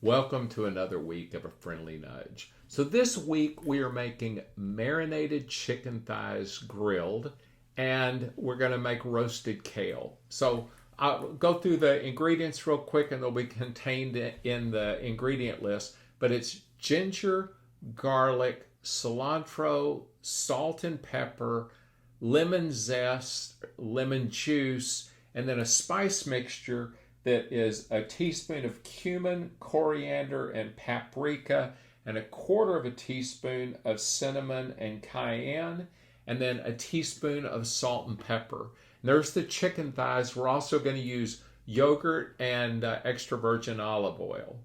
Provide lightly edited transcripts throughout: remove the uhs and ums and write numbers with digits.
Welcome to another week of a friendly nudge. So this week we are making marinated chicken thighs grilled, and we're going to make roasted kale. So I'll go through the ingredients real quick and they'll be contained in the ingredient list, but it's ginger, garlic, cilantro, salt and pepper, lemon zest, lemon juice, and then a spice mixture that is a teaspoon of cumin, coriander, and paprika, and a quarter of a teaspoon of cinnamon and cayenne, and then a teaspoon of salt and pepper. And there's the chicken thighs. We're also going to use yogurt and extra virgin olive oil.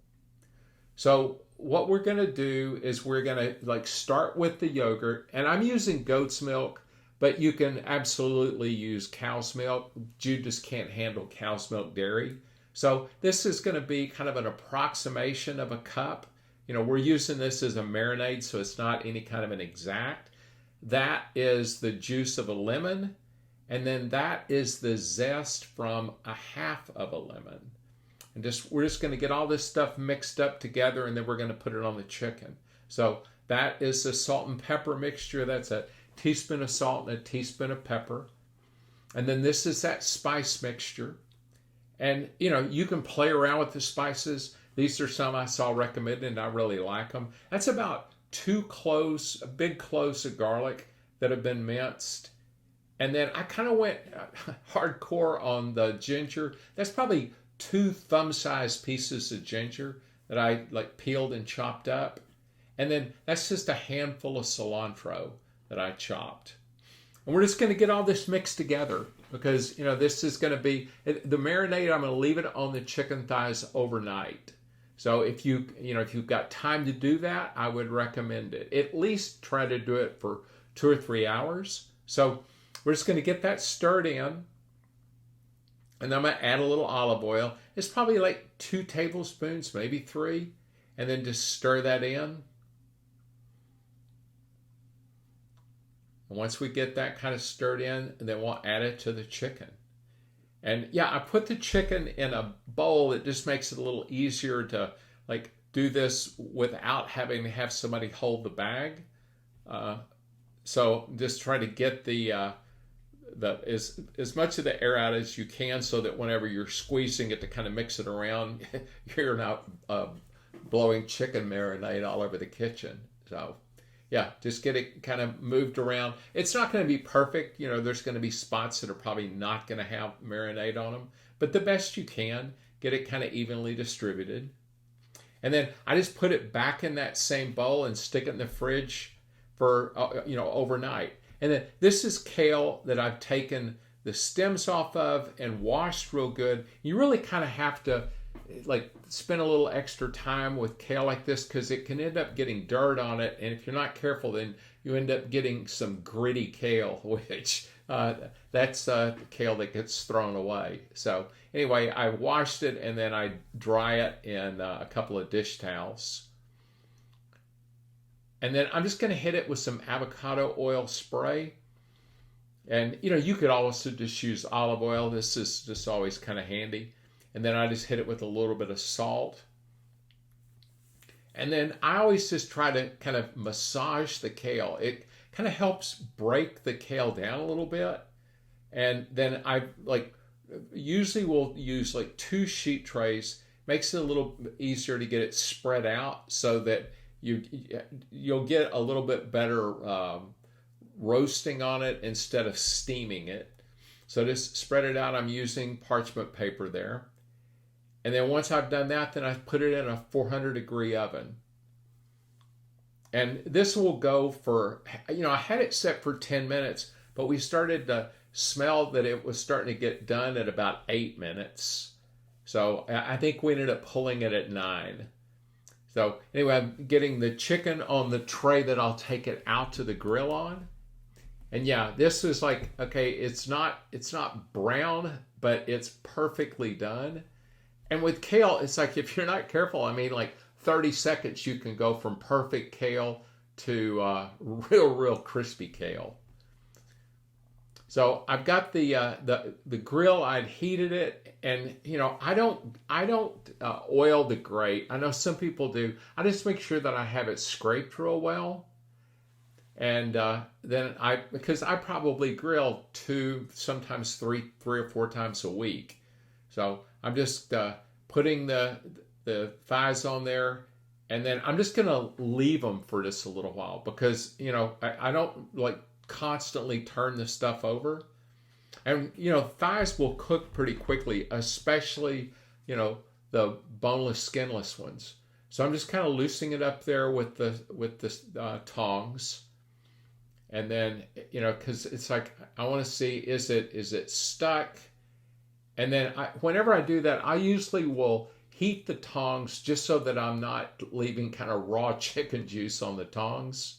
So what we're going to do is we're going to start with the yogurt, and I'm using goat's milk, but you can absolutely use cow's milk. You just can't handle cow's milk dairy. So this is going to be kind of an approximation of a cup. We're using this as a marinade, so it's not any kind of an exact. That is the juice of a lemon, and then that is the zest from a half of a lemon. And we're just going to get all this stuff mixed up together, and then we're going to put it on the chicken. So that is the salt and pepper mixture. That's a teaspoon of salt and a teaspoon of pepper. And then this is that spice mixture. And, you can play around with the spices. These are some I saw recommended, and I really like them. That's about a big cloves of garlic that have been minced. And then I kind of went hardcore on the ginger. That's probably 2 thumb-sized pieces of ginger that I peeled and chopped up. And then that's just a handful of cilantro that I chopped. And we're just going to get all this mixed together because, this is going to be, the marinade, I'm going to leave it on the chicken thighs overnight. So if you've got time to do that, I would recommend it. At least try to do it for 2 or 3 hours. So we're just going to get that stirred in. And then I'm going to add a little olive oil. It's probably 2 tablespoons, maybe 3. And then just stir that in. And once we get that kind of stirred in, then we'll add it to the chicken. And yeah, I put the chicken in a bowl. It just makes it a little easier to do this without having to have somebody hold the bag. So just try to get as much of the air out as you can, so that whenever you're squeezing it to kind of mix it around, you're not blowing chicken marinade all over the kitchen. So yeah, just get it kind of moved around. It's not going to be perfect. There's going to be spots that are probably not going to have marinade on them. But the best you can, get it kind of evenly distributed. And then I just put it back in that same bowl and stick it in the fridge for, overnight. And then this is kale that I've taken the stems off of and washed real good. You really kind of have to spend a little extra time with kale like this because it can end up getting dirt on it, and if you're not careful, then you end up getting some gritty kale, which that's kale that gets thrown away. So anyway, I washed it and then I dry it in a couple of dish towels, and then I'm just going to hit it with some avocado oil spray. And you could also just use olive oil. This is just always kind of handy. And then I just hit it with a little bit of salt. And then I always just try to kind of massage the kale. It kind of helps break the kale down a little bit. And then I usually will use 2 sheet trays. Makes it a little easier to get it spread out so that you'll get a little bit better roasting on it instead of steaming it. So just spread it out. I'm using parchment paper there. And then once I've done that, then I put it in a 400-degree oven. And this will go for, I had it set for 10 minutes, but we started to smell that it was starting to get done at about 8 minutes. So I think we ended up pulling it at 9. So anyway, I'm getting the chicken on the tray that I'll take it out to the grill on. And yeah, this is okay, it's not brown, but it's perfectly done. And with kale, it's if you're not careful, 30 seconds, you can go from perfect kale to real crispy kale. So I've got the grill. I'd heated it, and I don't oil the grate. I know some people do. I just make sure that I have it scraped real well, and then because I probably grill two, sometimes three or four times a week. So I'm just putting the thighs on there, and then I'm just gonna leave them for just a little while because I don't like constantly turn this stuff over. And thighs will cook pretty quickly, especially the boneless, skinless ones. So I'm just kind of loosening it up there with the tongs, and then because it's like I want to see is it stuck, and then whenever I do that, I usually will heat the tongs just so that I'm not leaving kind of raw chicken juice on the tongs.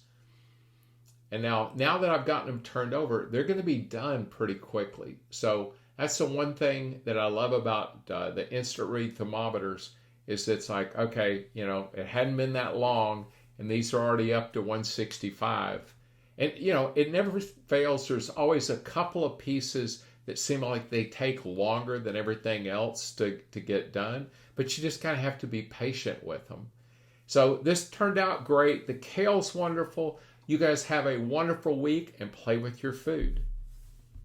And now that I've gotten them turned over, they're going to be done pretty quickly. So that's the one thing that I love about the instant read thermometers is it's like, okay, it hadn't been that long, and these are already up to 165. And, it never fails. There's always a couple of pieces that seem like they take longer than everything else to get done. But you just kind of have to be patient with them. So this turned out great. The kale's wonderful. You guys have a wonderful week and play with your food.